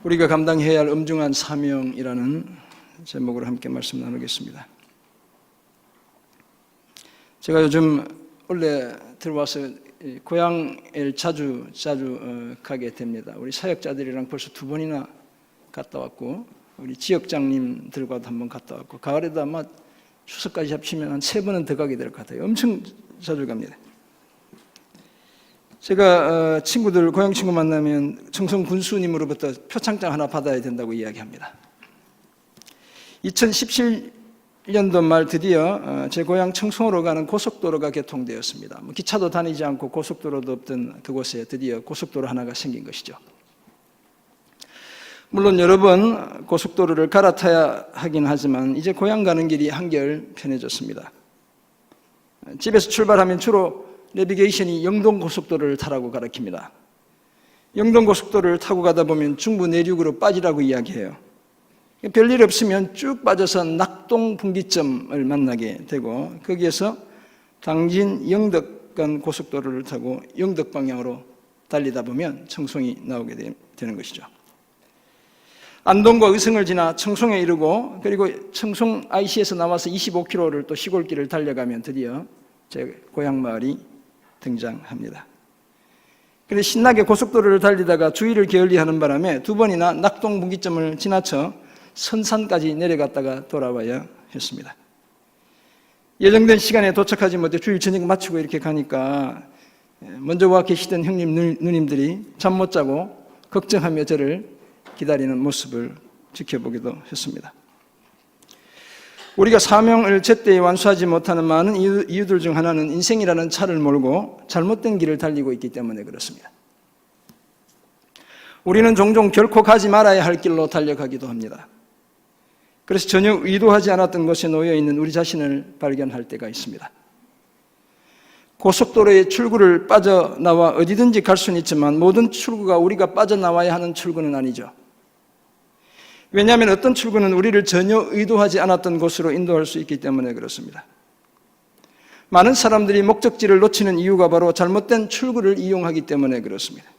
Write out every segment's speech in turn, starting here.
우리가 감당해야 할 엄중한 사명이라는 제목으로 함께 말씀 나누겠습니다. 제가 요즘 원래 들어와서 고향을 자주 가게 됩니다. 우리 사역자들이랑 벌써 2번이나 갔다 왔고, 우리 지역장님들과도 한번 갔다 왔고, 가을에도 아마 추석까지 합치면 한 3번은 더 가게 될 것 같아요. 엄청 자주 갑니다. 제가 친구들, 고향 친구 만나면 청송 군수님으로부터 표창장 하나 받아야 된다고 이야기합니다. 2017년도 말 드디어 제 고향 청송으로 가는 고속도로가 개통되었습니다. 기차도 다니지 않고 고속도로도 없던 그곳에 드디어 고속도로 하나가 생긴 것이죠. 물론 여러 번 고속도로를 갈아타야 하긴 하지만 이제 고향 가는 길이 한결 편해졌습니다. 집에서 출발하면 주로 내비게이션이 영동고속도로를 타라고 가르칩니다. 영동고속도로를 타고 가다 보면 중부 내륙으로 빠지라고 이야기해요. 별일 없으면 쭉 빠져서 낙동분기점을 만나게 되고, 거기에서 당진 영덕 간 고속도로를 타고 영덕 방향으로 달리다 보면 청송이 나오게 되는 것이죠. 안동과 의성을 지나 청송에 이르고, 그리고 청송 IC에서 나와서 25km를 또 시골길을 달려가면 드디어 제 고향 마을이 등장합니다. 그런데 신나게 고속도로를 달리다가 주의를 게을리하는 바람에 2번이나 낙동분기점을 지나쳐 선산까지 내려갔다가 돌아와야 했습니다. 예정된 시간에 도착하지 못해 주일 저녁 마치고 이렇게 가니까 먼저 와 계시던 형님 누님들이 잠 못 자고 걱정하며 저를 기다리는 모습을 지켜보기도 했습니다. 우리가 사명을 제때에 완수하지 못하는 많은 이유들 중 하나는 인생이라는 차를 몰고 잘못된 길을 달리고 있기 때문에 그렇습니다. 우리는 종종 결코 가지 말아야 할 길로 달려가기도 합니다. 그래서 전혀 의도하지 않았던 곳에 놓여있는 우리 자신을 발견할 때가 있습니다. 고속도로의 출구를 빠져나와 어디든지 갈 수는 있지만 모든 출구가 우리가 빠져나와야 하는 출구는 아니죠. 왜냐하면 어떤 출구는 우리를 전혀 의도하지 않았던 곳으로 인도할 수 있기 때문에 그렇습니다. 많은 사람들이 목적지를 놓치는 이유가 바로 잘못된 출구를 이용하기 때문에 그렇습니다.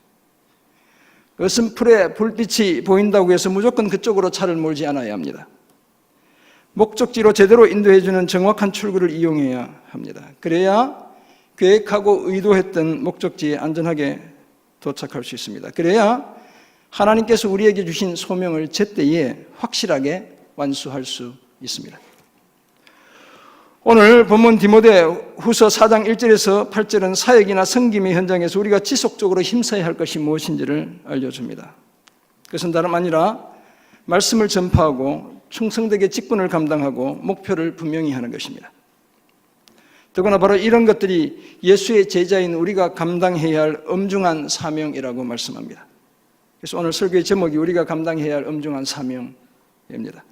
어슴풀에 불빛이 보인다고 해서 무조건 그쪽으로 차를 몰지 않아야 합니다. 목적지로 제대로 인도해주는 정확한 출구를 이용해야 합니다. 그래야 계획하고 의도했던 목적지에 안전하게 도착할 수 있습니다. 그래야 하나님께서 우리에게 주신 소명을 제때에 확실하게 완수할 수 있습니다. 오늘 본문 디모데후서 4장 1절에서 8절은 사역이나 섬김의 현장에서 우리가 지속적으로 힘써야 할 것이 무엇인지를 알려줍니다. 그것은 다름 아니라 말씀을 전파하고 충성되게 직분을 감당하고 목표를 분명히 하는 것입니다. 더구나 바로 이런 것들이 예수의 제자인 우리가 감당해야 할 엄중한 사명이라고 말씀합니다. 그래서 오늘 설교의 제목이 우리가 감당해야 할 엄중한 사명입니다.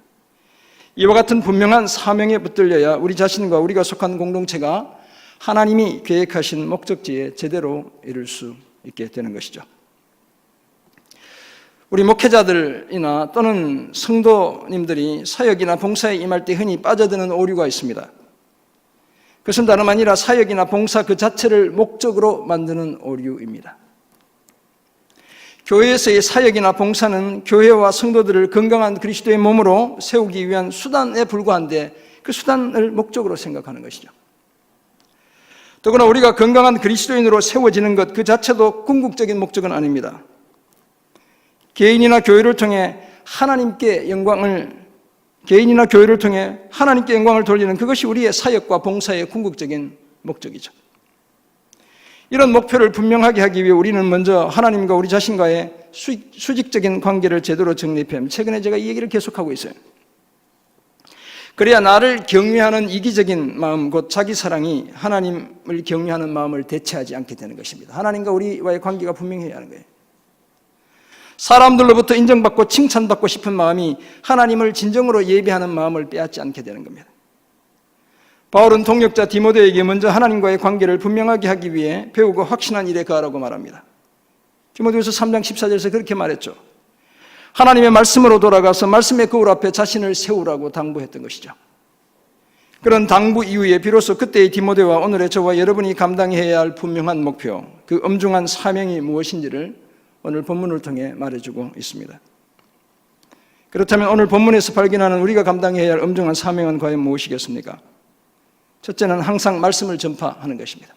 이와 같은 분명한 사명에 붙들려야 우리 자신과 우리가 속한 공동체가 하나님이 계획하신 목적지에 제대로 이룰 수 있게 되는 것이죠. 우리 목회자들이나 또는 성도님들이 사역이나 봉사에 임할 때 흔히 빠져드는 오류가 있습니다. 그것은 다름 아니라 사역이나 봉사 그 자체를 목적으로 만드는 오류입니다. 교회에서의 사역이나 봉사는 교회와 성도들을 건강한 그리스도의 몸으로 세우기 위한 수단에 불과한데 그 수단을 목적으로 생각하는 것이죠. 더구나 우리가 건강한 그리스도인으로 세워지는 것 그 자체도 궁극적인 목적은 아닙니다. 개인이나 교회를 통해 하나님께 영광을 돌리는 그것이 우리의 사역과 봉사의 궁극적인 목적이죠. 이런 목표를 분명하게 하기 위해 우리는 먼저 하나님과 우리 자신과의 수직적인 관계를 제대로 정립해야 합니다. 최근에 제가 이 얘기를 계속하고 있어요. 그래야 나를 경외하는 이기적인 마음, 곧 자기 사랑이 하나님을 경외하는 마음을 대체하지 않게 되는 것입니다. 하나님과 우리와의 관계가 분명해야 하는 거예요. 사람들로부터 인정받고 칭찬받고 싶은 마음이 하나님을 진정으로 예배하는 마음을 빼앗지 않게 되는 겁니다. 바울은 동역자 디모데에게 먼저 하나님과의 관계를 분명하게 하기 위해 배우고 확신한 일에 가라고 말합니다. 디모데후서 3장 14절에서 그렇게 말했죠. 하나님의 말씀으로 돌아가서 말씀의 거울 앞에 자신을 세우라고 당부했던 것이죠. 그런 당부 이후에 비로소 그때의 디모데와 오늘의 저와 여러분이 감당해야 할 분명한 목표, 그 엄중한 사명이 무엇인지를 오늘 본문을 통해 말해주고 있습니다. 그렇다면 오늘 본문에서 발견하는 우리가 감당해야 할 엄중한 사명은 과연 무엇이겠습니까? 첫째는 항상 말씀을 전파하는 것입니다.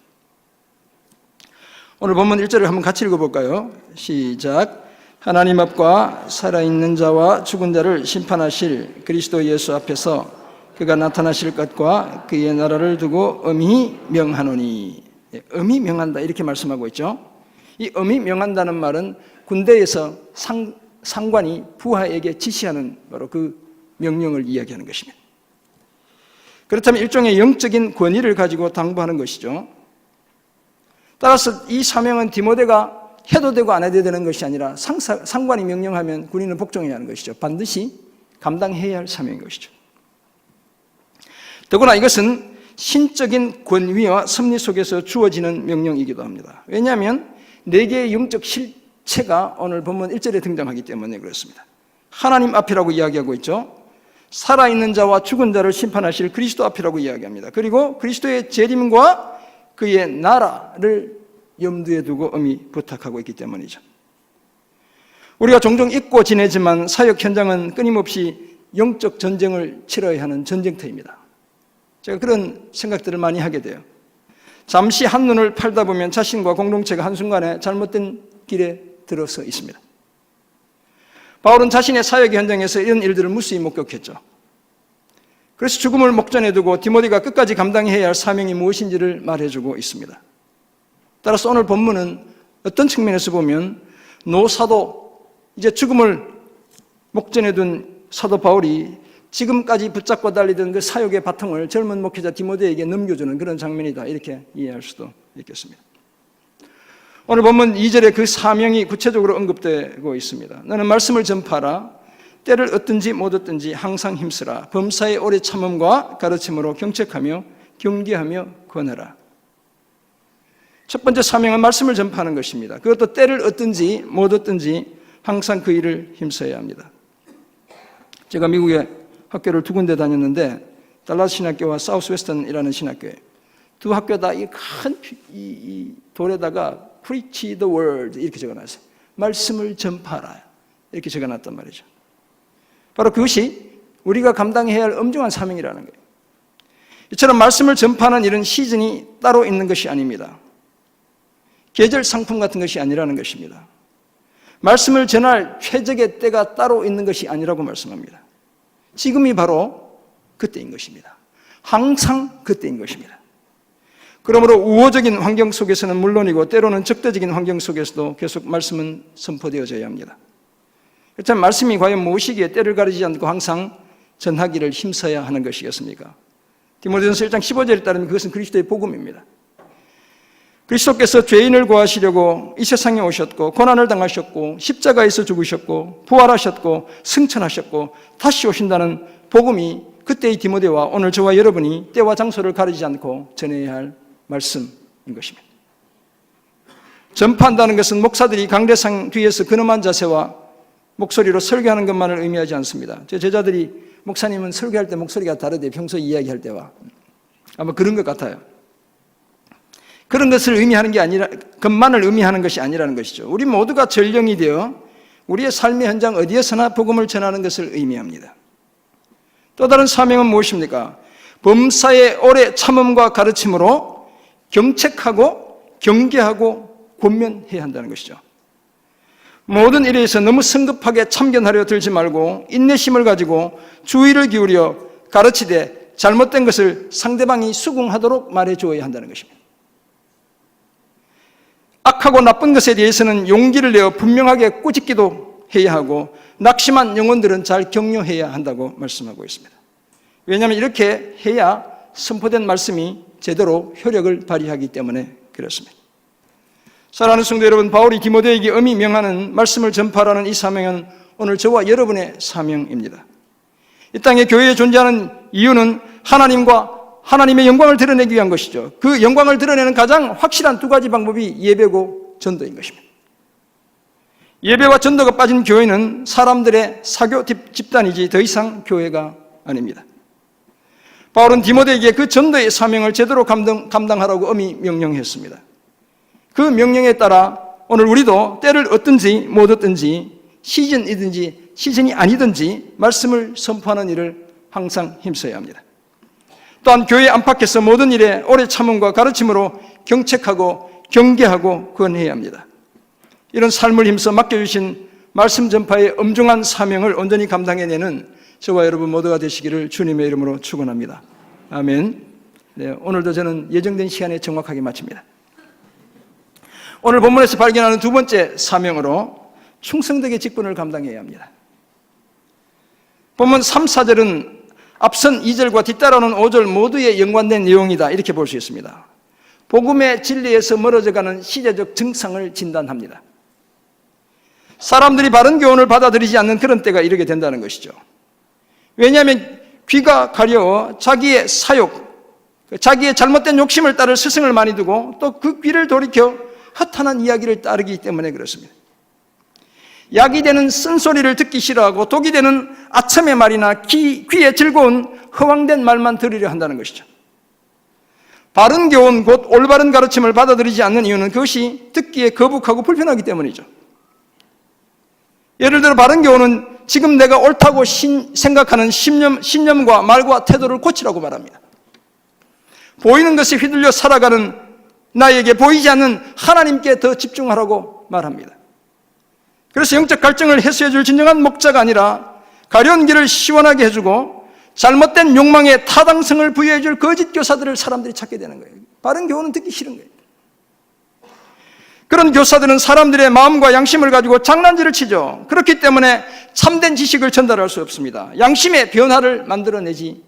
오늘 본문 1절을 한번 같이 읽어볼까요? 시작. 하나님 앞과 살아있는 자와 죽은 자를 심판하실 그리스도 예수 앞에서 그가 나타나실 것과 그의 나라를 두고 엄히 명하노니. 엄히 명한다 이렇게 말씀하고 있죠. 이 엄히 명한다는 말은 군대에서 상관이 부하에게 지시하는 바로 그 명령을 이야기하는 것입니다. 그렇다면 일종의 영적인 권위를 가지고 당부하는 것이죠. 따라서 이 사명은 디모데가 해도 되고 안 해도 되는 것이 아니라 상관이 명령하면 군인은 복종해야 하는 것이죠. 반드시 감당해야 할 사명인 것이죠. 더구나 이것은 신적인 권위와 섭리 속에서 주어지는 명령이기도 합니다. 왜냐하면 네 개의 영적 실체가 오늘 본문 1절에 등장하기 때문에 그렇습니다. 하나님 앞이라고 이야기하고 있죠. 살아있는 자와 죽은 자를 심판하실 그리스도 앞이라고 이야기합니다. 그리고 그리스도의 재림과 그의 나라를 염두에 두고 엄히 부탁하고 있기 때문이죠. 우리가 종종 잊고 지내지만 사역 현장은 끊임없이 영적 전쟁을 치러야 하는 전쟁터입니다. 제가 그런 생각들을 많이 하게 돼요. 잠시 한눈을 팔다 보면 자신과 공동체가 한순간에 잘못된 길에 들어서 있습니다. 바울은 자신의 사역 현장에서 이런 일들을 무수히 목격했죠. 그래서 죽음을 목전에 두고 디모데가 끝까지 감당해야 할 사명이 무엇인지를 말해주고 있습니다. 따라서 오늘 본문은 어떤 측면에서 보면 노사도, 이제 죽음을 목전에 둔 사도 바울이 지금까지 붙잡고 달리던 그 사역의 바통을 젊은 목회자 디모데에게 넘겨주는 그런 장면이다, 이렇게 이해할 수도 있겠습니다. 오늘 본문 2절에 그 사명이 구체적으로 언급되고 있습니다. 너는 말씀을 전파하라. 때를 얻든지 못 얻든지 항상 힘쓰라. 범사의 오래 참음과 가르침으로 경책하며 경계하며 권하라. 첫 번째 사명은 말씀을 전파하는 것입니다. 그것도 때를 얻든지 못 얻든지 항상 그 일을 힘써야 합니다. 제가 미국에 학교를 두 군데 다녔는데 달라스 신학교와 사우스 웨스턴이라는 신학교에 두 학교 다 이 큰 이 돌에다가 Preach the word 이렇게 적어놨어요. 말씀을 전파하라 이렇게 적어놨단 말이죠. 바로 그것이 우리가 감당해야 할 엄중한 사명이라는 거예요. 이처럼 말씀을 전파하는 일은 시즌이 따로 있는 것이 아닙니다. 계절 상품 같은 것이 아니라는 것입니다. 말씀을 전할 최적의 때가 따로 있는 것이 아니라고 말씀합니다. 지금이 바로 그때인 것입니다. 항상 그때인 것입니다. 그러므로 우호적인 환경 속에서는 물론이고 때로는 적대적인 환경 속에서도 계속 말씀은 선포되어져야 합니다. 그렇다면 말씀이 과연 무엇이기에 때를 가리지 않고 항상 전하기를 힘써야 하는 것이겠습니까? 디모데전서 1장 15절에 따르면 그것은 그리스도의 복음입니다. 그리스도께서 죄인을 구하시려고 이 세상에 오셨고 고난을 당하셨고 십자가에서 죽으셨고 부활하셨고 승천하셨고 다시 오신다는 복음이 그때의 디모데와 오늘 저와 여러분이 때와 장소를 가리지 않고 전해야 할 말씀인 것입니다. 전파한다는 것은 목사들이 강대상 뒤에서 근엄한 자세와 목소리로 설교하는 것만을 의미하지 않습니다. 제 제자들이 목사님은 설교할 때 목소리가 다르대, 평소에 이야기할 때와 아마 그런 것 같아요. 그런 것을 의미하는 게 아니라, 것만을 의미하는 것이 아니라는 것이죠. 우리 모두가 전령이 되어 우리의 삶의 현장 어디에서나 복음을 전하는 것을 의미합니다. 또 다른 사명은 무엇입니까? 범사의 오래 참음과 가르침으로 경책하고 경계하고 권면해야 한다는 것이죠. 모든 일에서 너무 성급하게 참견하려 들지 말고 인내심을 가지고 주의를 기울여 가르치되 잘못된 것을 상대방이 수긍하도록 말해 주어야 한다는 것입니다. 악하고 나쁜 것에 대해서는 용기를 내어 분명하게 꾸짖기도 해야 하고 낙심한 영혼들은 잘 격려해야 한다고 말씀하고 있습니다. 왜냐하면 이렇게 해야 선포된 말씀이 제대로 효력을 발휘하기 때문에 그렇습니다. 사랑하는 성도 여러분, 바울이 디모데에게 엄히 명하는 말씀을 전파하라는 이 사명은 오늘 저와 여러분의 사명입니다. 이 땅에 교회에 존재하는 이유는 하나님과 하나님의 영광을 드러내기 위한 것이죠. 그 영광을 드러내는 가장 확실한 두 가지 방법이 예배고 전도인 것입니다. 예배와 전도가 빠진 교회는 사람들의 사교 집단이지 더 이상 교회가 아닙니다. 바울은 디모데에게 그 전도의 사명을 제대로 감당하라고 엄히 명령했습니다. 그 명령에 따라 오늘 우리도 때를 얻든지 못 얻든지 시즌이든지 시즌이 아니든지 말씀을 선포하는 일을 항상 힘써야 합니다. 또한 교회 안팎에서 모든 일에 오래 참음과 가르침으로 경책하고 경계하고 권해야 합니다. 이런 삶을 힘써 맡겨주신 말씀 전파의 엄중한 사명을 온전히 감당해내는 저와 여러분 모두가 되시기를 주님의 이름으로 축원합니다. 아멘. 네, 오늘도 저는 예정된 시간에 정확하게 마칩니다. 오늘 본문에서 발견하는 두 번째 사명으로 충성되게 직분을 감당해야 합니다. 본문 3, 4절은 앞선 2절과 뒤따라오는 5절 모두에 연관된 내용이다 이렇게 볼 수 있습니다. 복음의 진리에서 멀어져가는 시대적 증상을 진단합니다. 사람들이 바른 교훈을 받아들이지 않는 그런 때가 이르게 된다는 것이죠. 왜냐하면 귀가 가려워 자기의 사욕, 자기의 잘못된 욕심을 따를 스승을 많이 두고 또 그 귀를 돌이켜 허탄한 이야기를 따르기 때문에 그렇습니다. 약이 되는 쓴소리를 듣기 싫어하고 독이 되는 아첨의 말이나 귀에 즐거운 허황된 말만 들으려 한다는 것이죠. 바른 교훈 곧 올바른 가르침을 받아들이지 않는 이유는 그것이 듣기에 거북하고 불편하기 때문이죠. 예를 들어 바른 교훈은 지금 내가 옳다고 생각하는 신념과 말과 태도를 고치라고 말합니다. 보이는 것에 휘둘려 살아가는 나에게 보이지 않는 하나님께 더 집중하라고 말합니다. 그래서 영적 갈증을 해소해 줄 진정한 목자가 아니라 가려운 길을 시원하게 해주고 잘못된 욕망에 타당성을 부여해 줄 거짓 교사들을 사람들이 찾게 되는 거예요. 바른 교훈은 듣기 싫은 거예요. 그런 교사들은 사람들의 마음과 양심을 가지고 장난질을 치죠. 그렇기 때문에 참된 지식을 전달할 수 없습니다. 양심의 변화를 만들어내지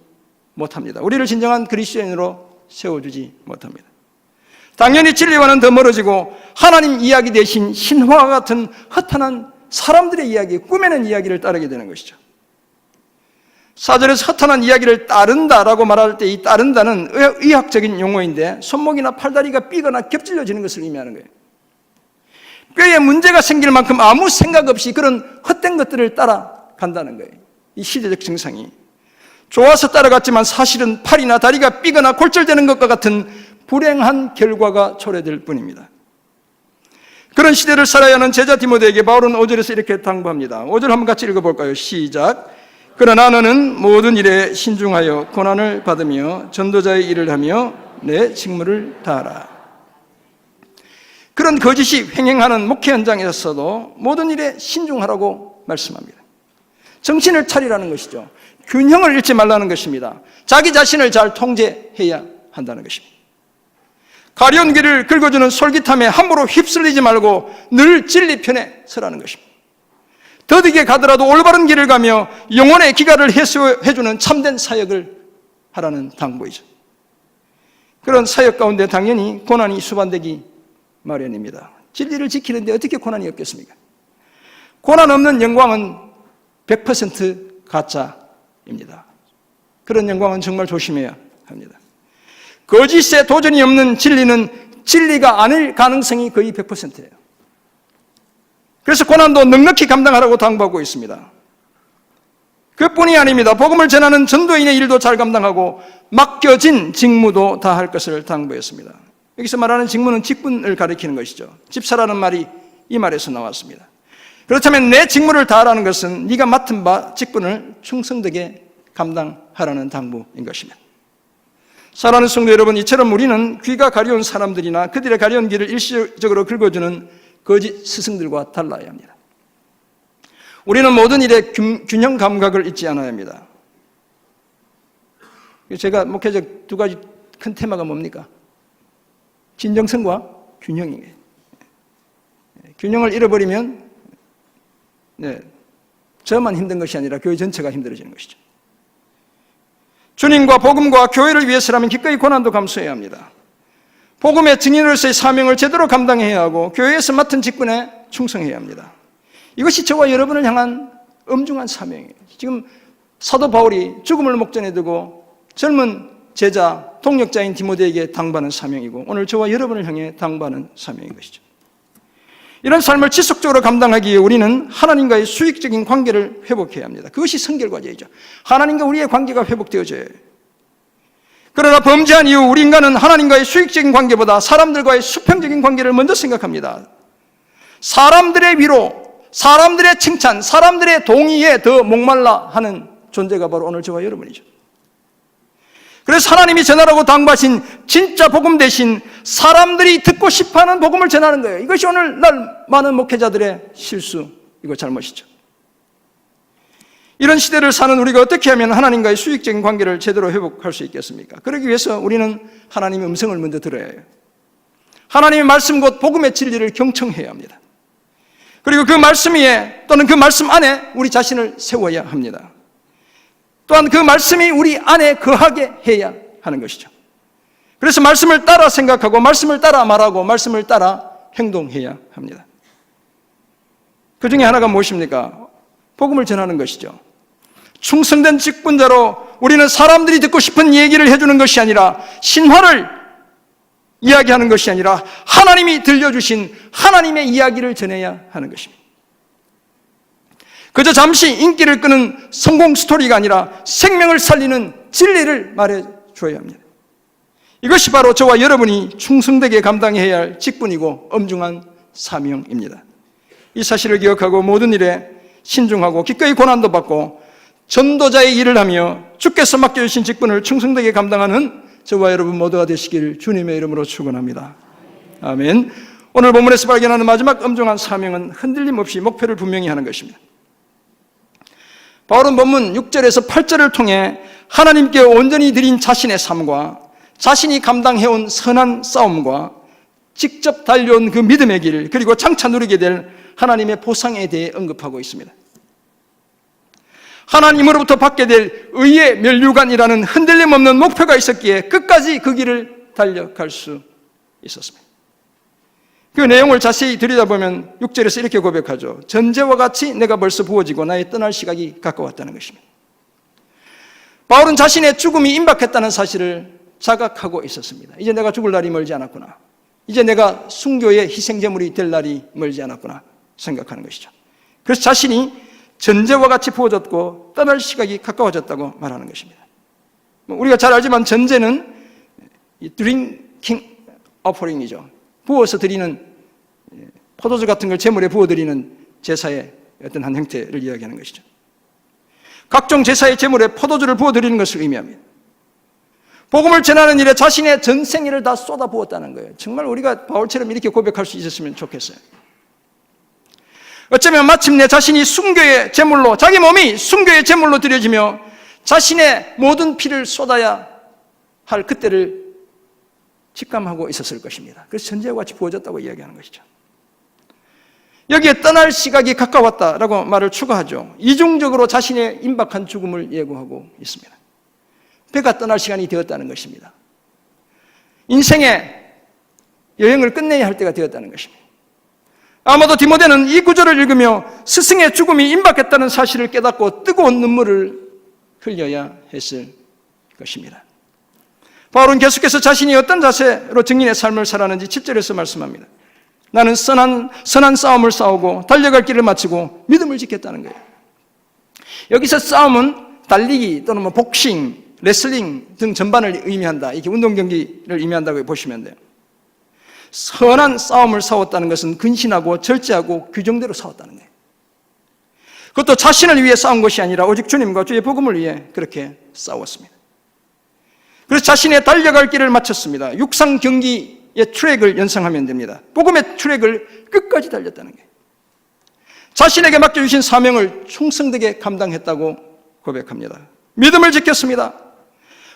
못합니다. 우리를 진정한 그리스도인으로 세워주지 못합니다. 당연히 진리와는 더 멀어지고 하나님 이야기 대신 신화와 같은 허탄한 사람들의 이야기, 꾸며낸 이야기를 따르게 되는 것이죠. 4절에서 허탄한 이야기를 따른다라고 말할 때 이 따른다는 의학적인 용어인데 손목이나 팔다리가 삐거나 겹질려지는 것을 의미하는 거예요. 뼈에 문제가 생길 만큼 아무 생각 없이 그런 헛된 것들을 따라간다는 거예요. 이 시대적 증상이. 좋아서 따라갔지만 사실은 팔이나 다리가 삐거나 골절되는 것과 같은 불행한 결과가 초래될 뿐입니다. 그런 시대를 살아야 하는 제자 디모데에게 바울은 5절에서 이렇게 당부합니다. 5절 한번 같이 읽어볼까요? 시작. 그러나 너는 모든 일에 신중하여 고난을 받으며 전도자의 일을 하며 내 직무를 다하라. 그런 거짓이 횡행하는 목회 현장에서도 모든 일에 신중하라고 말씀합니다. 정신을 차리라는 것이죠. 균형을 잃지 말라는 것입니다. 자기 자신을 잘 통제해야 한다는 것입니다. 가려운 길을 긁어주는 솔깃함에 함부로 휩쓸리지 말고 늘 진리 편에 서라는 것입니다. 더디게 가더라도 올바른 길을 가며 영혼의 기갈을 해소해주는 참된 사역을 하라는 당부이죠. 그런 사역 가운데 당연히 고난이 수반되기 마련입니다. 진리를 지키는데 어떻게 고난이 없겠습니까? 고난 없는 영광은 100% 가짜입니다. 그런 영광은 정말 조심해야 합니다. 거짓에 도전이 없는 진리는 진리가 아닐 가능성이 거의 100%예요. 그래서 고난도 넉넉히 감당하라고 당부하고 있습니다. 그뿐이 아닙니다. 복음을 전하는 전도인의 일도 잘 감당하고 맡겨진 직무도 다 할 것을 당부했습니다. 여기서 말하는 직무는 직분을 가리키는 것이죠. 집사라는 말이 이 말에서 나왔습니다. 그렇다면 내 직무를 다하라는 것은 네가 맡은 바 직분을 충성되게 감당하라는 당부인 것입니다. 사랑하는 성도 여러분, 이처럼 우리는 귀가 가려운 사람들이나 그들의 가려운 길을 일시적으로 긁어주는 거짓 스승들과 달라야 합니다. 우리는 모든 일에 균형 감각을 잊지 않아야 합니다. 제가 목회적 두 가지 큰 테마가 뭡니까? 진정성과 균형이에요. 균형을 잃어버리면 저만 힘든 것이 아니라 교회 전체가 힘들어지는 것이죠. 주님과 복음과 교회를 위해서라면 기꺼이 고난도 감수해야 합니다. 복음의 증인으로서의 사명을 제대로 감당해야 하고 교회에서 맡은 직분에 충성해야 합니다. 이것이 저와 여러분을 향한 엄중한 사명이에요. 지금 사도 바울이 죽음을 목전에 두고 젊은 제자, 동역자인 디모데에게 당부하는 사명이고 오늘 저와 여러분을 향해 당부하는 사명인 것이죠. 이런 삶을 지속적으로 감당하기 위해 우리는 하나님과의 수익적인 관계를 회복해야 합니다. 그것이 성결과제이죠. 하나님과 우리의 관계가 회복되어져야 해요. 그러나 범죄한 이후 우리 인간은 하나님과의 수익적인 관계보다 사람들과의 수평적인 관계를 먼저 생각합니다. 사람들의 위로, 사람들의 칭찬, 사람들의 동의에 더 목말라 하는 존재가 바로 오늘 저와 여러분이죠. 그래서 하나님이 전하라고 당부하신 진짜 복음 대신 사람들이 듣고 싶어하는 복음을 전하는 거예요. 이것이 오늘날 많은 목회자들의 실수이고 잘못이죠. 이런 시대를 사는 우리가 어떻게 하면 하나님과의 수익적인 관계를 제대로 회복할 수 있겠습니까? 그러기 위해서 우리는 하나님의 음성을 먼저 들어야 해요. 하나님의 말씀 곧 복음의 진리를 경청해야 합니다. 그리고 그 말씀 위에 또는 그 말씀 안에 우리 자신을 세워야 합니다. 또한 그 말씀이 우리 안에 거하게 해야 하는 것이죠. 그래서 말씀을 따라 생각하고 말씀을 따라 말하고 말씀을 따라 행동해야 합니다. 그 중에 하나가 무엇입니까? 복음을 전하는 것이죠. 충성된 직분자로 우리는 사람들이 듣고 싶은 얘기를 해주는 것이 아니라 신화를 이야기하는 것이 아니라 하나님이 들려주신 하나님의 이야기를 전해야 하는 것입니다. 그저 잠시 인기를 끄는 성공 스토리가 아니라 생명을 살리는 진리를 말해줘야 합니다. 이것이 바로 저와 여러분이 충성되게 감당해야 할 직분이고 엄중한 사명입니다. 이 사실을 기억하고 모든 일에 신중하고 기꺼이 고난도 받고 전도자의 일을 하며 주께서 맡겨주신 직분을 충성되게 감당하는 저와 여러분 모두가 되시길 주님의 이름으로 축원합니다. 아멘. 오늘 본문에서 발견하는 마지막 엄중한 사명은 흔들림 없이 목표를 분명히 하는 것입니다. 바울은 본문 6절에서 8절을 통해 하나님께 온전히 드린 자신의 삶과 자신이 감당해온 선한 싸움과 직접 달려온 그 믿음의 길, 그리고 장차 누리게 될 하나님의 보상에 대해 언급하고 있습니다. 하나님으로부터 받게 될 의의 면류관이라는 흔들림 없는 목표가 있었기에 끝까지 그 길을 달려갈 수 있었습니다. 그 내용을 자세히 들여다보면 6절에서 이렇게 고백하죠. 전제와 같이 내가 벌써 부어지고 나의 떠날 시각이 가까웠다는 것입니다. 바울은 자신의 죽음이 임박했다는 사실을 자각하고 있었습니다. 이제 내가 죽을 날이 멀지 않았구나. 이제 내가 순교의 희생제물이 될 날이 멀지 않았구나 생각하는 것이죠. 그래서 자신이 전제와 같이 부어졌고 떠날 시각이 가까워졌다고 말하는 것입니다. 우리가 잘 알지만 전제는 드링킹 오퍼링이죠. 부어서 드리는 포도주 같은 걸 제물에 부어드리는 제사의 어떤 한 형태를 이야기하는 것이죠. 각종 제사의 제물에 포도주를 부어드리는 것을 의미합니다. 복음을 전하는 일에 자신의 전생일을 다 쏟아부었다는 거예요. 정말 우리가 바울처럼 이렇게 고백할 수 있었으면 좋겠어요. 어쩌면 마침내 자신이 순교의 제물로, 자기 몸이 순교의 제물로 드려지며 자신의 모든 피를 쏟아야 할 그때를 직감하고 있었을 것입니다. 그래서 전제와 같이 부어졌다고 이야기하는 것이죠. 여기에 떠날 시각이 가까웠다라고 말을 추가하죠. 이중적으로 자신의 임박한 죽음을 예고하고 있습니다. 배가 떠날 시간이 되었다는 것입니다. 인생의 여행을 끝내야 할 때가 되었다는 것입니다. 아마도 디모데는 이 구절을 읽으며 스승의 죽음이 임박했다는 사실을 깨닫고 뜨거운 눈물을 흘려야 했을 것입니다. 바울은 계속해서 자신이 어떤 자세로 증인의 삶을 살았는지 7절에서 말씀합니다. 나는 선한 싸움을 싸우고 달려갈 길을 마치고 믿음을 지켰다는 거예요. 여기서 싸움은 달리기 또는 복싱, 레슬링 등 전반을 의미한다. 이렇게 운동 경기를 의미한다고 보시면 돼요. 선한 싸움을 싸웠다는 것은 근신하고 절제하고 규정대로 싸웠다는 거예요. 그것도 자신을 위해 싸운 것이 아니라 오직 주님과 주의 복음을 위해 그렇게 싸웠습니다. 그래서 자신의 달려갈 길을 마쳤습니다. 육상 경기의 트랙을 연상하면 됩니다. 복음의 트랙을 끝까지 달렸다는 거예요. 자신에게 맡겨주신 사명을 충성되게 감당했다고 고백합니다. 믿음을 지켰습니다.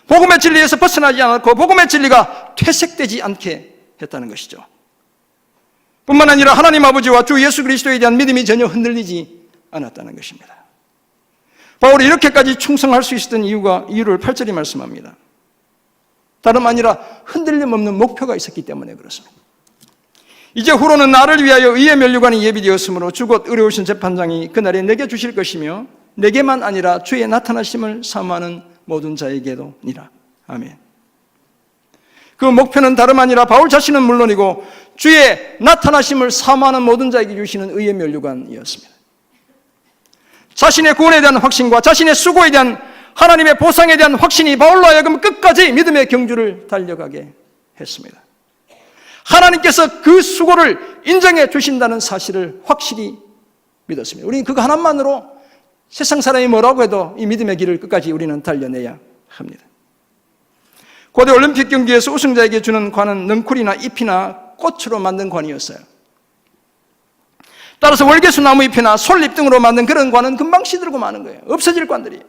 복음의 진리에서 벗어나지 않았고 복음의 진리가 퇴색되지 않게 했다는 것이죠. 뿐만 아니라 하나님 아버지와 주 예수 그리스도에 대한 믿음이 전혀 흔들리지 않았다는 것입니다. 바울이 이렇게까지 충성할 수 있었던 이유를 8절이 말씀합니다. 다름 아니라 흔들림 없는 목표가 있었기 때문에 그렇습니다. 이제 후로는 나를 위하여 의의 면류관이 예비되었으므로 주곧 의로우신 재판장이 그날에 내게 주실 것이며 내게만 아니라 주의 나타나심을 사모하는 모든 자에게도니라. 아멘. 그 목표는 다름 아니라 바울 자신은 물론이고 주의 나타나심을 사모하는 모든 자에게 주시는 의의 면류관이었습니다. 자신의 구원에 대한 확신과 자신의 수고에 대한 하나님의 보상에 대한 확신이 바울로 하여금 끝까지 믿음의 경주를 달려가게 했습니다. 하나님께서 그 수고를 인정해 주신다는 사실을 확실히 믿었습니다. 우리는 그거 하나만으로 세상 사람이 뭐라고 해도 이 믿음의 길을 끝까지 우리는 달려내야 합니다. 고대 올림픽 경기에서 우승자에게 주는 관은 넝쿨이나 잎이나 꽃으로 만든 관이었어요. 따라서 월계수 나무 잎이나 솔잎 등으로 만든 그런 관은 금방 시들고 마는 거예요. 없어질 관들이.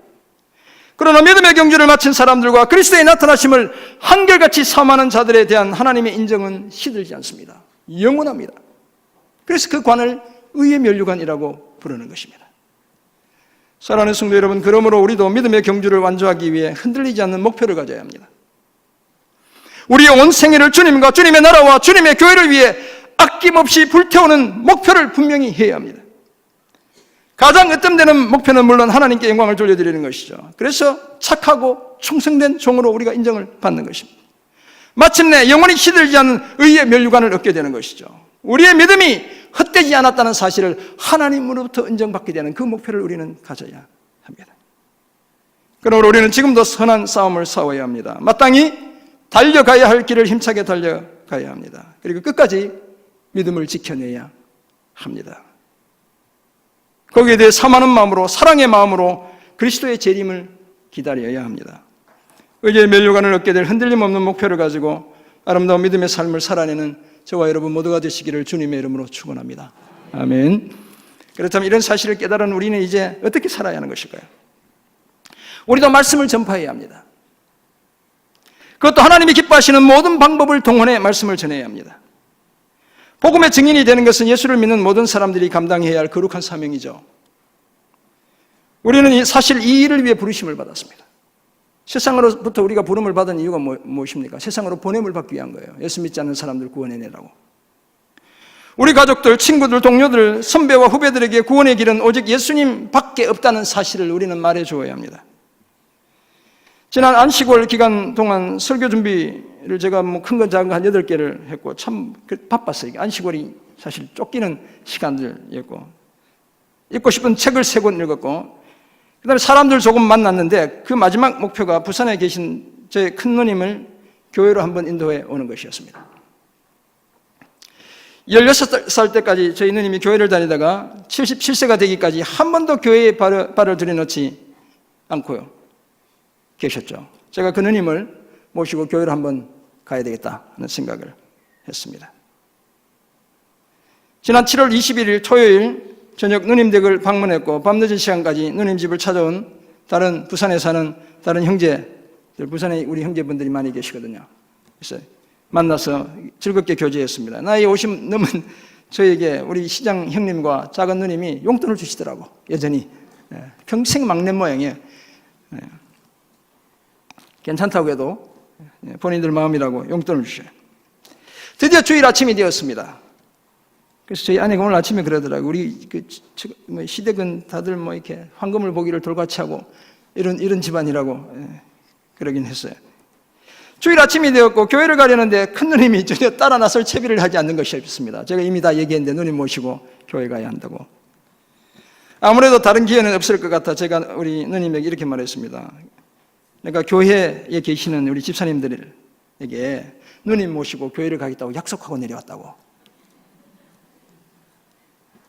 그러나 믿음의 경주를 마친 사람들과 그리스도의 나타나심을 한결같이 사모하는 자들에 대한 하나님의 인정은 시들지 않습니다. 영원합니다. 그래서 그 관을 의의 면류관이라고 부르는 것입니다. 사랑하는 성도 여러분, 그러므로 우리도 믿음의 경주를 완주하기 위해 흔들리지 않는 목표를 가져야 합니다. 우리의 온 생애를 주님과 주님의 나라와 주님의 교회를 위해 아낌없이 불태우는 목표를 분명히 해야 합니다. 가장 으뜸되는 목표는 물론 하나님께 영광을 돌려드리는 것이죠. 그래서 착하고 충성된 종으로 우리가 인정을 받는 것입니다. 마침내 영원히 시들지 않는 의의 면류관을 얻게 되는 것이죠. 우리의 믿음이 헛되지 않았다는 사실을 하나님으로부터 인정받게 되는 그 목표를 우리는 가져야 합니다. 그러므로 우리는 지금도 선한 싸움을 싸워야 합니다. 마땅히 달려가야 할 길을 힘차게 달려가야 합니다. 그리고 끝까지 믿음을 지켜내야 합니다. 거기에 대해 사모하는 마음으로, 사랑의 마음으로 그리스도의 재림을 기다려야 합니다. 의의 면류관을 얻게 될 흔들림 없는 목표를 가지고 아름다운 믿음의 삶을 살아내는 저와 여러분 모두가 되시기를 주님의 이름으로 축원합니다. 아멘. 그렇다면 이런 사실을 깨달은 우리는 이제 어떻게 살아야 하는 것일까요? 우리도 말씀을 전파해야 합니다. 그것도 하나님이 기뻐하시는 모든 방법을 동원해 말씀을 전해야 합니다. 복음의 증인이 되는 것은 예수를 믿는 모든 사람들이 감당해야 할 거룩한 사명이죠. 우리는 사실 이 일을 위해 부르심을 받았습니다. 세상으로부터 우리가 부름을 받은 이유가 무엇입니까? 세상으로 보냄을 받기 위한 거예요. 예수 믿지 않는 사람들 구원해내라고. 우리 가족들, 친구들, 동료들, 선배와 후배들에게 구원의 길은 오직 예수님밖에 없다는 사실을 우리는 말해주어야 합니다. 지난 안식월 기간 동안 설교 준비를 제가 큰 건 작은 거 한 8개를 했고 참 바빴어요. 안식월이 사실 쫓기는 시간들이었고 읽고 싶은 책을 3권 읽었고 그 다음에 사람들 조금 만났는데 그 마지막 목표가 부산에 계신 제 큰 누님을 교회로 한번 인도해 오는 것이었습니다. 16살 때까지 저희 누님이 교회를 다니다가 77세가 되기까지 한 번도 교회에 발을 들여놓지 않고요. 계셨죠. 제가 그 누님을 모시고 교회를 한번 가야 되겠다 하는 생각을 했습니다. 지난 7월 21일 토요일 저녁 누님 댁을 방문했고 밤늦은 시간까지 누님 집을 찾아온 다른 부산에 사는 다른 형제들, 부산에 우리 형제분들이 많이 계시거든요. 그래서 만나서 즐겁게 교제했습니다. 나이 50 넘은 저에게 우리 시장 형님과 작은 누님이 용돈을 주시더라고. 여전히 평생 막내 모양이에요. 괜찮다고 해도 본인들 마음이라고 용돈을 주셔요. 드디어 주일 아침이 되었습니다. 그래서 저희 아내가 오늘 아침에 그러더라고요. 우리 시댁은 다들 이렇게 황금을 보기를 돌같이 하고 이런 집안이라고 그러긴 했어요. 주일 아침이 되었고 교회를 가려는데 큰 누님이 전혀 따라 나설 채비를 하지 않는 것이 없습니다. 제가 이미 다 얘기했는데 누님 모시고 교회 가야 한다고. 아무래도 다른 기회는 없을 것 같아 제가 우리 누님에게 이렇게 말했습니다. 그러니까 교회에 계시는 우리 집사님들에게 누님 모시고 교회를 가겠다고 약속하고 내려왔다고.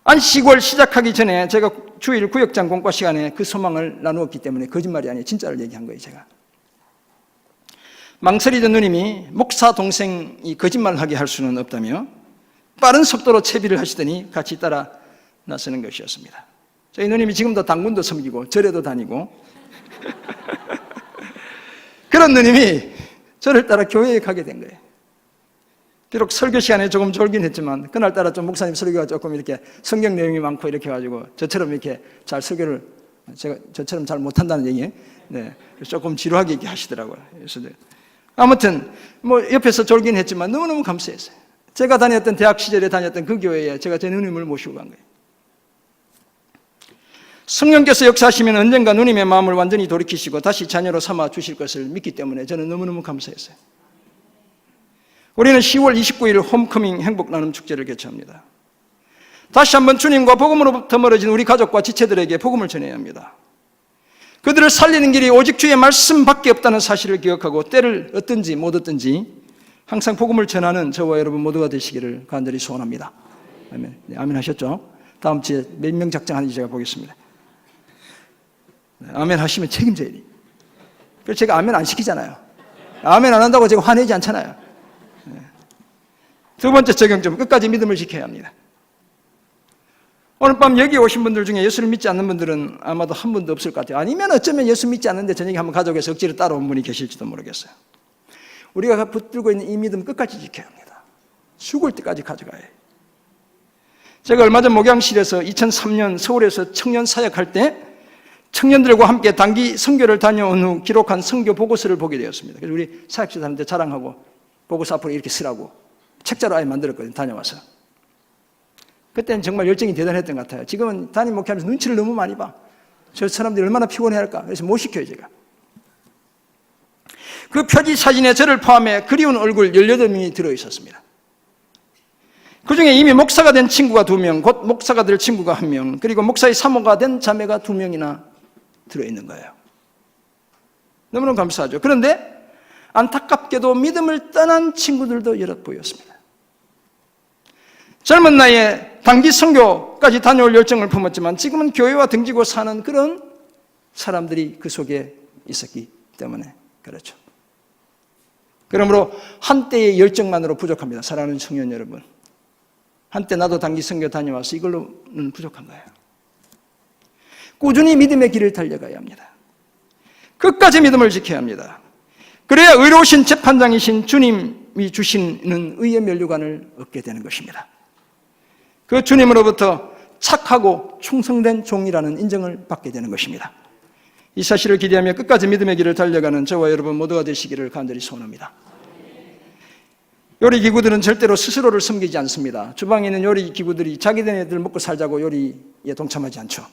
안식월 시작하기 전에 제가 주일 구역장 공과 시간에 그 소망을 나누었기 때문에 거짓말이 아니에요. 진짜를 얘기한 거예요, 제가. 망설이던 누님이 목사 동생이 거짓말을 하게 할 수는 없다며 빠른 속도로 채비를 하시더니 같이 따라 나서는 것이었습니다. 저희 누님이 지금도 당군도 섬기고 절에도 다니고 그런 누님이 저를 따라 교회에 가게 된 거예요. 비록 설교 시간에 조금 졸긴 했지만 그날따라 좀 목사님 설교가 조금 이렇게 성경 내용이 많고 이렇게 가지고 저처럼 이렇게 잘 설교를 제가 저처럼 잘 못한다는 얘기예요. 네, 조금 지루하게 이렇게 하시더라고요. 그래서 아무튼 옆에서 졸긴 했지만 너무너무 감사했어요. 제가 다녔던 대학 시절에 다녔던 그 교회에 제가 제 누님을 모시고 간 거예요. 성령께서 역사하시면 언젠가 누님의 마음을 완전히 돌이키시고 다시 자녀로 삼아 주실 것을 믿기 때문에 저는 너무너무 감사했어요. 우리는 10월 29일 홈커밍 행복 나눔 축제를 개최합니다. 다시 한번 주님과 복음으로부터 멀어진 우리 가족과 지체들에게 복음을 전해야 합니다. 그들을 살리는 길이 오직 주의 말씀밖에 없다는 사실을 기억하고 때를 얻든지 못 얻든지 항상 복음을 전하는 저와 여러분 모두가 되시기를 간절히 소원합니다. 아멘. 네, 아멘 하셨죠? 다음 주에 몇 명 작정하는지 제가 보겠습니다. 아멘 하시면 책임져야 돼요. 그래서 제가 아멘 안 시키잖아요. 아멘 안 한다고 제가 화내지 않잖아요. 두 번째 적용점, 끝까지 믿음을 지켜야 합니다. 오늘 밤 여기 오신 분들 중에 예수를 믿지 않는 분들은 아마도 한 분도 없을 것 같아요. 아니면 어쩌면 예수 믿지 않는데 저녁에 한번 가족에서 억지로 따라온 분이 계실지도 모르겠어요. 우리가 붙들고 있는 이 믿음 끝까지 지켜야 합니다. 죽을 때까지 가져가야 해요. 제가 얼마 전 목양실에서 2003년 서울에서 청년 사역할 때 청년들과 함께 단기 선교를 다녀온 후 기록한 선교 보고서를 보게 되었습니다. 그래서 우리 사역실 사람들 자랑하고 보고서 앞으로 이렇게 쓰라고 책자로 아예 만들었거든요. 다녀와서. 그때는 정말 열정이 대단했던 것 같아요. 지금은 담임 목회하면서 눈치를 너무 많이 봐. 저 사람들이 얼마나 피곤해할까. 그래서 못 시켜요, 제가. 그 표지 사진에 저를 포함해 그리운 얼굴 18명이 들어있었습니다. 그중에 이미 목사가 된 친구가 2명, 곧 목사가 될 친구가 1명, 그리고 목사의 사모가 된 자매가 2명이나 들어있는 거예요. 너무너무 감사하죠. 그런데 안타깝게도 믿음을 떠난 친구들도 여럿 보였습니다. 젊은 나이에 단기 선교까지 다녀올 열정을 품었지만 지금은 교회와 등지고 사는 그런 사람들이 그 속에 있었기 때문에 그렇죠. 그러므로 한때의 열정만으로 부족합니다. 사랑하는 청년 여러분, 한때 나도 단기 선교 다녀와서 이걸로는 부족한 거예요. 꾸준히 믿음의 길을 달려가야 합니다. 끝까지 믿음을 지켜야 합니다. 그래야 의로우신 재판장이신 주님이 주시는 의의 면류관을 얻게 되는 것입니다. 그 주님으로부터 착하고 충성된 종이라는 인정을 받게 되는 것입니다. 이 사실을 기대하며 끝까지 믿음의 길을 달려가는 저와 여러분 모두가 되시기를 간절히 소원합니다. 요리기구들은 절대로 스스로를 섬기지 않습니다. 주방에 있는 요리기구들이 자기네들 먹고 살자고 요리에 동참하지 않죠.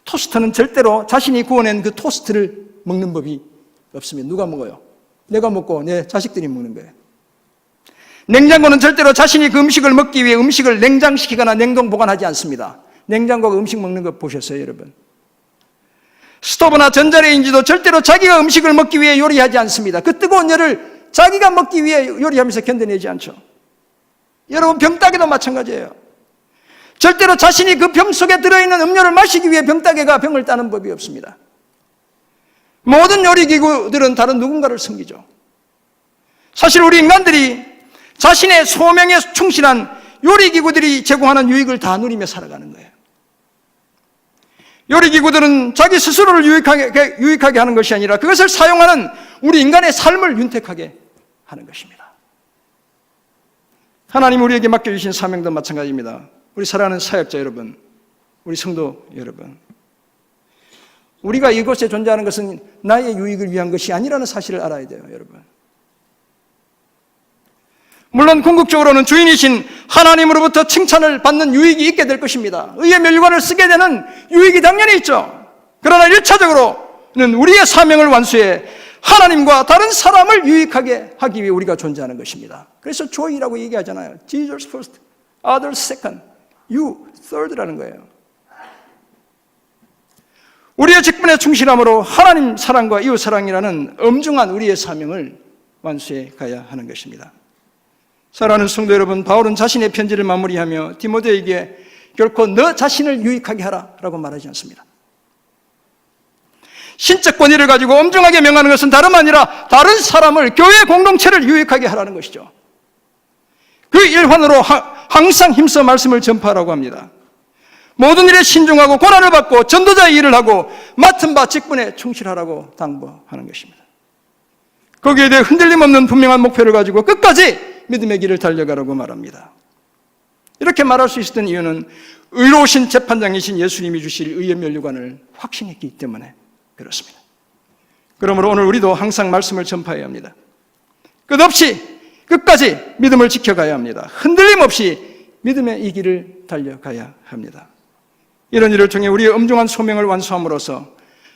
토스트는 절대로 자신이 구워낸 그 토스트를 먹는 법이 없습니다. 누가 먹어요? 내가 먹고 내 자식들이 먹는 거예요. 냉장고는 절대로 자신이 그 음식을 먹기 위해 음식을 냉장시키거나 냉동 보관하지 않습니다. 냉장고가 음식 먹는 거 보셨어요, 여러분? 스토브나 전자레인지도 절대로 자기가 음식을 먹기 위해 요리하지 않습니다. 그 뜨거운 열을 자기가 먹기 위해 요리하면서 견뎌내지 않죠. 여러분, 병따개도 마찬가지예요. 절대로 자신이 그 병 속에 들어있는 음료를 마시기 위해 병따개가 병을 따는 법이 없습니다. 모든 요리기구들은 다른 누군가를 섬기죠. 사실 우리 인간들이 자신의 소명에 충실한 요리기구들이 제공하는 유익을 다 누리며 살아가는 거예요. 요리기구들은 자기 스스로를 유익하게 하는 것이 아니라 그것을 사용하는 우리 인간의 삶을 윤택하게 하는 것입니다. 하나님 우리에게 맡겨주신 사명도 마찬가지입니다. 우리 사랑하는 사역자 여러분, 우리 성도 여러분, 우리가 이곳에 존재하는 것은 나의 유익을 위한 것이 아니라는 사실을 알아야 돼요, 여러분. 물론 궁극적으로는 주인이신 하나님으로부터 칭찬을 받는 유익이 있게 될 것입니다. 의의 면류관을 쓰게 되는 유익이 당연히 있죠. 그러나 1차적으로는 우리의 사명을 완수해 하나님과 다른 사람을 유익하게 하기 위해 우리가 존재하는 것입니다. 그래서 조이라고 얘기하잖아요. Jesus first, others second, you third라는 거예요. 우리의 직분에 충실함으로 하나님 사랑과 이웃 사랑이라는 엄중한 우리의 사명을 완수해 가야 하는 것입니다. 사랑하는 성도 여러분, 바울은 자신의 편지를 마무리하며 디모데에게 결코 너 자신을 유익하게 하라라고 말하지 않습니다. 신적 권위를 가지고 엄중하게 명하는 것은 다름 아니라 다른 사람을, 교회 공동체를 유익하게 하라는 것이죠. 그 일환으로 항상 힘써 말씀을 전파하라고 합니다. 모든 일에 신중하고 고난을 받고 전도자의 일을 하고 맡은 바 직분에 충실하라고 당부하는 것입니다. 거기에 대해 흔들림 없는 분명한 목표를 가지고 끝까지 믿음의 길을 달려가라고 말합니다. 이렇게 말할 수 있었던 이유는 의로우신 재판장이신 예수님이 주실 의의 면류관을 확신했기 때문에 그렇습니다. 그러므로 오늘 우리도 항상 말씀을 전파해야 합니다. 끝없이 끝까지 믿음을 지켜가야 합니다. 흔들림 없이 믿음의 이 길을 달려가야 합니다. 이런 일을 통해 우리의 엄중한 소명을 완수함으로써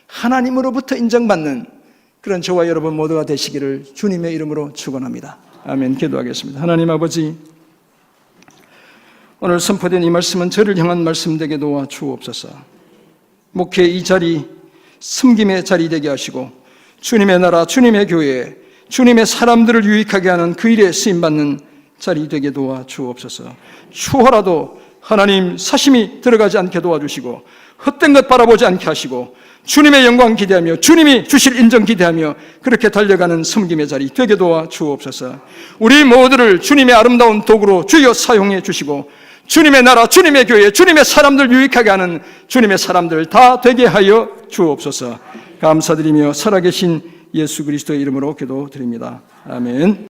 하나님으로부터 인정받는 그런 저와 여러분 모두가 되시기를 주님의 이름으로 축원합니다. 아멘. 기도하겠습니다. 하나님 아버지, 오늘 선포된 이 말씀은 저를 향한 말씀 되게 도와 주옵소서. 목회 이 자리, 섬김의 자리 되게 하시고 주님의 나라, 주님의 교회, 주님의 사람들을 유익하게 하는 그 일에 쓰임받는 자리 되게 도와 주옵소서. 추호라도 하나님 사심이 들어가지 않게 도와주시고 헛된 것 바라보지 않게 하시고 주님의 영광 기대하며 주님이 주실 인정 기대하며 그렇게 달려가는 섬김의 자리 되게 도와 주옵소서. 우리 모두를 주님의 아름다운 도구로 주여 사용해 주시고 주님의 나라, 주님의 교회, 주님의 사람들 유익하게 하는 주님의 사람들 다 되게 하여 주옵소서. 감사드리며 살아계신 예수 그리스도의 이름으로 기도드립니다. 아멘.